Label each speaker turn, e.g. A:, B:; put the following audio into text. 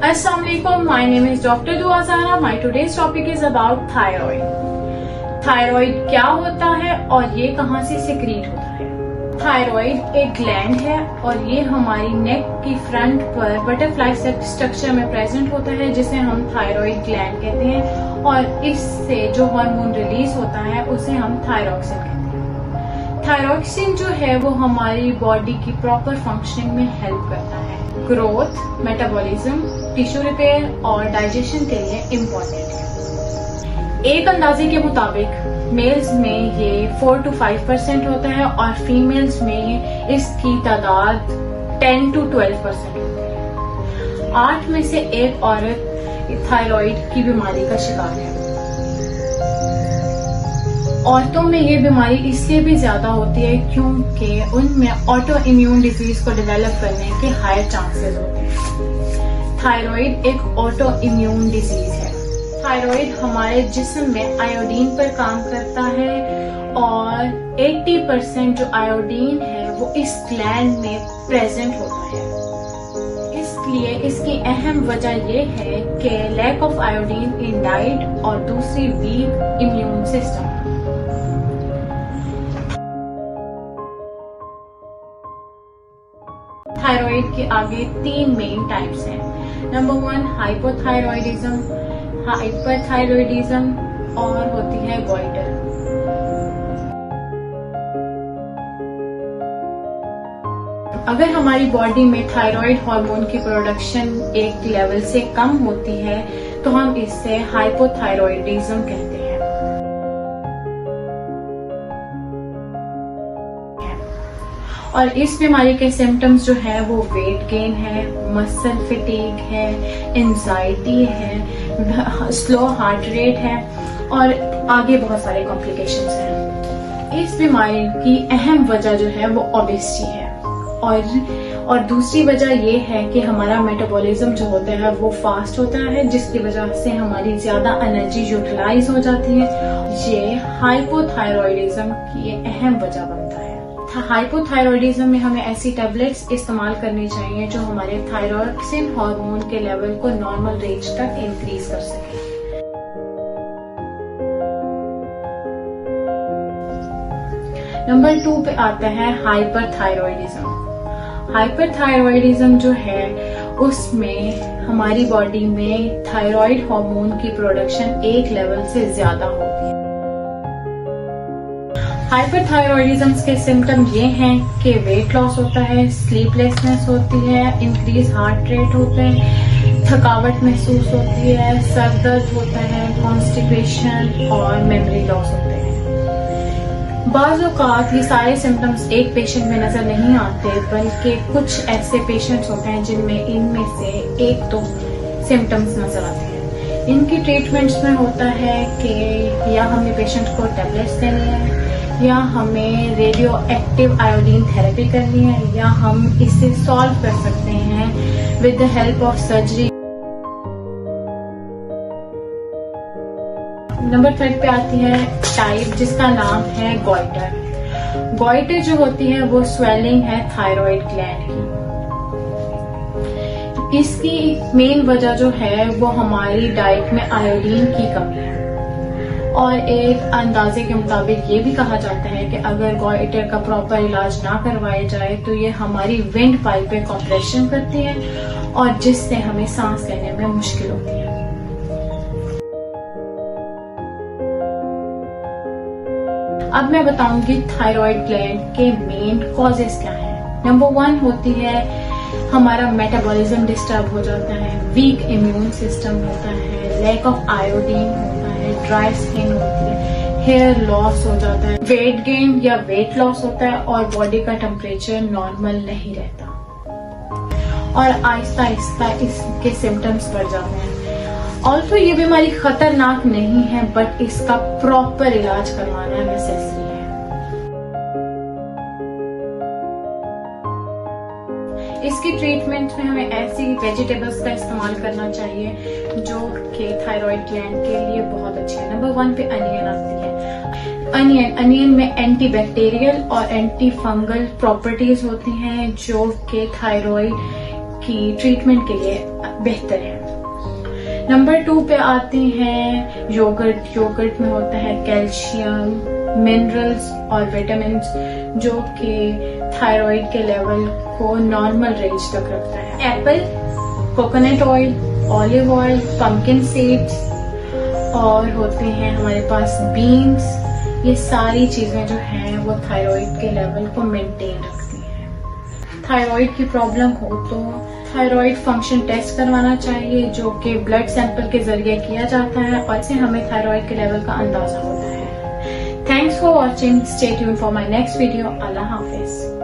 A: Assalamualaikum, my name is Dr. Dua Zahra. My today's topic is about thyroid. Thyroid क्या होता है और ये कहाँ से सिक्रीट होता है? थायराइड एक ग्लैंड है और ये हमारी नेक की फ्रंट पर बटरफ्लाई स्ट्रक्चर में प्रेजेंट होता है, जिसे हम थायराइड ग्लैंड कहते हैं। और इससे जो हार्मोन रिलीज होता है उसे हम थायरॉक्सिन कहते हैं। थायरॉक्सिन जो है वो हमारी बॉडी की प्रॉपर फंक्शनिंग में हेल्प करता है। ग्रोथ, मेटाबॉलिज्म, टिश्यू रिपेयर और डाइजेशन के लिए इम्पोर्टेंट है। एक अंदाजे के मुताबिक मेल्स में ये 4 to 5% होता है और फीमेल्स में इसकी तादाद 10 to 12% होती है। 8 में से एक औरत थायराइड की बीमारी का शिकार है। औरतों में ये बीमारी इसलिए भी ज्यादा होती है क्योंकि उनमें ऑटो इम्यून डिजीज को डेवलप करने के हायर चांसेस होते हैं। थायराइड एक ऑटो इम्यून डिजीज है। थायराइड हमारे जिस्म में आयोडीन पर काम करता है और 80% जो आयोडीन है वो इस ग्लैंड में प्रेजेंट होता है। इसलिए इसकी अहम वजह ये है कि lack of iodine in diet और दूसरी वीक इम्यून सिस्टम। थायराइड के आगे 3 मेन टाइप्स हैं। नंबर 1 हाइपोथायरॉयडिज्म, हाइपरथायरॉयडिज्म और होती है गॉइटर। अगर हमारी बॉडी में थायराइड हार्मोन की प्रोडक्शन एक लेवल से कम होती है तो हम इससे हाइपोथायरॉयडिज्म कहते हैं। और इस बीमारी के सिम्टम्स जो है वो वेट गेन है, मसल फटीग है, एंजाइटी है, स्लो हार्ट रेट है और आगे बहुत सारे कॉम्प्लिकेशंस हैं। इस बीमारी की अहम वजह जो है वो ओबेसिटी है और दूसरी वजह ये है कि हमारा मेटाबॉलिज्म जो होता है वो फास्ट होता है, जिसकी वजह से हमारी ज्यादा एनर्जी यूटिलाइज हो जाती है। ये हाइपोथायरॉयडिज्म की अहम वजह बनता है। हाइपोथायरॉयडिज्म में हमें ऐसी टैबलेट्स इस्तेमाल करनी चाहिए जो हमारे थायरॉक्सिन हार्मोन के लेवल को नॉर्मल रेंज तक इंक्रीज कर सके। नंबर 2 पे आता है हाइपरथायरॉयडिज्म। हाइपरथायरॉयडिज्म जो है उसमें हमारी बॉडी में थायराइड हार्मोन की प्रोडक्शन एक लेवल से ज्यादा होती है। हाइपरथायरॉयडिज्म के सिम्टम ये हैं कि वेट लॉस होता है, स्लीपलेसनेस होती है, इंक्रीज हार्ट रेट होते हैं, थकावट महसूस होती है, सर दर्द होता है, कॉन्स्टिपेशन और मेमोरी लॉस होते हैं। बाज़ औक़ात ये सारे सिम्टम्स एक पेशेंट में नजर नहीं आते, बल्कि कुछ ऐसे पेशेंट्स होते हैं जिनमें इनमें से 1-2 सिम्टम्स नजर आते हैं। इनकी ट्रीटमेंट्स में होता है कि या हमें पेशेंट को टैबलेट्स देनी है, या हमें रेडियो एक्टिव आयोडीन थेरेपी करनी है, या हम इसे सॉल्व कर सकते हैं with the help of surgery. Number 3 पे आती है टाइप जिसका नाम है गॉइटर। गॉइटर जो होती है वो स्वेलिंग है थायराइड ग्लैंड की। इसकी मेन वजह जो है वो हमारी डाइट में आयोडीन की कमी है। और एक अंदाजे के मुताबिक ये भी कहा जाता है कि अगर गॉइटर का प्रॉपर इलाज ना करवाया जाए तो ये हमारी विंड पाइप पे कंप्रेशन करती है और जिससे हमें सांस लेने में मुश्किल होती है। अब मैं बताऊंगी थायराइड ग्लैंड के मेन कॉजेस क्या हैं। नंबर 1 होती है हमारा मेटाबॉलिज्म डिस्टर्ब हो जाता है, वीक इम्यून सिस्टम होता है, लैक ऑफ आयोडीन होता है, ड्राई स्किन होती है, हेयर लॉस हो जाता है, वेट गेन या वेट लॉस होता है और बॉडी का टेम्परेचर नॉर्मल नहीं रहता और आहिस्ता आहिस्ता इसके सिम्टम्स बढ़ जाते हैं। ऑल्सो ये बीमारी खतरनाक नहीं है, बट इसका प्रॉपर इलाज करवाना नेसेसरी है। इसकी ट्रीटमेंट में हमें ऐसी वेजिटेबल्स का इस्तेमाल करना चाहिए जो कि थायराइड ग्लैंड के लिए बहुत अच्छी है। नंबर 1 पे अनियन आती है। अनियन में एंटी बैक्टीरियल और एंटी फंगल प्रॉपर्टीज होती हैं जो कि थायराइड की ट्रीटमेंट के लिए बेहतर है। नंबर 2 पे आते हैं योगर्ट। योगर्ट में होता है कैल्शियम, मिनरल्स और विटामिन जो कि थायराइड के लेवल को नॉर्मल रेंज तक रखता है। Apple, coconut oil, olive oil, pumpkin seeds और होते हैं हमारे पास बीन्स। ये सारी चीजें जो हैं वो थायराइड के लेवल को मेंटेन रखती हैं। थायराइड की प्रॉब्लम हो तो थायराइड फंक्शन टेस्ट करवाना चाहिए जो कि ब्लड सैंपल के जरिए किया जाता है और इससे हमें थायराइड के लेवल का अंदाजा होता है। Thanks for watching. Stay tuned for my next video. Allah Hafiz.